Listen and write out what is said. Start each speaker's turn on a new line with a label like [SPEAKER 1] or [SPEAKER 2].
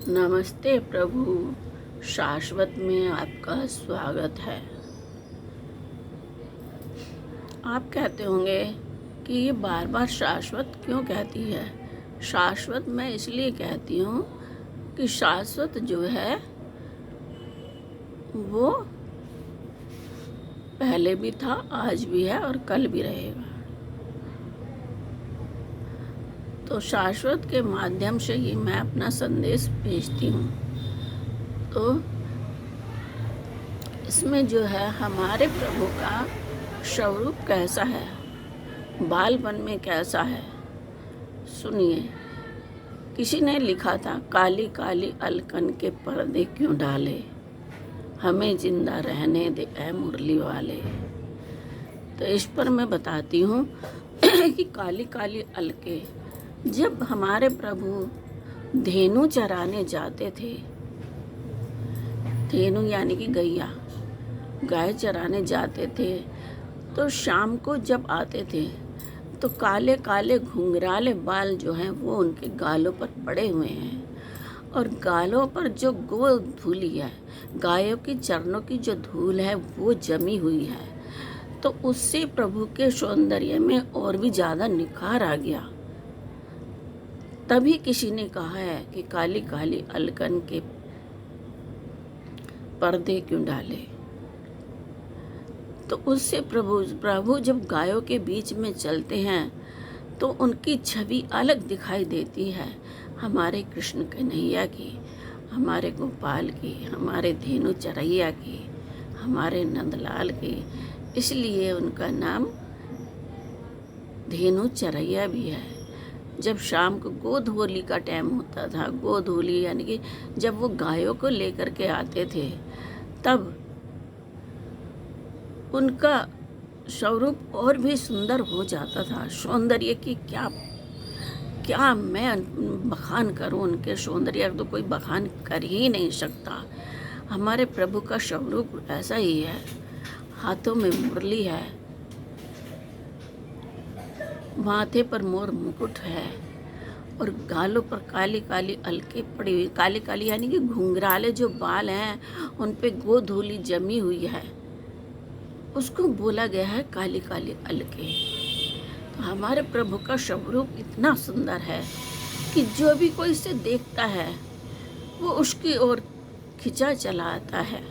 [SPEAKER 1] नमस्ते प्रभु, शाश्वत में आपका स्वागत है। आप कहते होंगे कि ये बार बार शाश्वत क्यों कहती है। शाश्वत मैं इसलिए कहती हूँ कि शाश्वत जो है वो पहले भी था, आज भी है और कल भी रहेगा। तो शाश्वत के माध्यम से ही मैं अपना संदेश भेजती हूँ। तो इसमें जो है हमारे प्रभु का स्वरूप कैसा है, बालपन में कैसा है, सुनिए। किसी ने लिखा था, काली काली अलकन के पर्दे क्यों डाले, हमें जिंदा रहने दे ऐ मुरली वाले। तो इस पर मैं बताती हूँ कि काली काली अलके, जब हमारे प्रभु धेनु चराने जाते थे, धेनु यानी कि गैया, गाय चराने जाते थे, तो शाम को जब आते थे तो काले काले घुंघराले बाल जो हैं वो उनके गालों पर पड़े हुए हैं, और गालों पर जो गो धूली है, गायों की चरणों की जो धूल है वो जमी हुई है। तो उससे प्रभु के सौंदर्य में और भी ज़्यादा निखार आ गया। तभी किसी ने कहा है कि काली काली अलकन के पर्दे क्यों डाले। तो उससे प्रभु जब गायों के बीच में चलते हैं तो उनकी छवि अलग दिखाई देती है, हमारे कृष्ण कन्हैया की, हमारे गोपाल की, हमारे धेनु चरैया की, हमारे नंदलाल की। इसलिए उनका नाम धेनु चरैया भी है। जब शाम को गोधूली का टाइम होता था, गोधूली यानी कि जब वो गायों को लेकर के आते थे, तब उनका स्वरूप और भी सुंदर हो जाता था। सौंदर्य की क्या मैं बखान करूं, उनके सौंदर्य तो कोई बखान कर ही नहीं सकता। हमारे प्रभु का स्वरूप ऐसा ही है, हाथों में मुरली है, माथे पर मोर मुकुट है, और गालों पर काली काली अलके पड़ी हुई, काली काली यानी कि घुंघराले जो बाल हैं उन पे गोधूली जमी हुई है, उसको बोला गया है काली काली अलके। तो हमारे प्रभु का स्वरूप इतना सुंदर है कि जो भी कोई इसे देखता है वो उसकी ओर खिंचा चला आता है।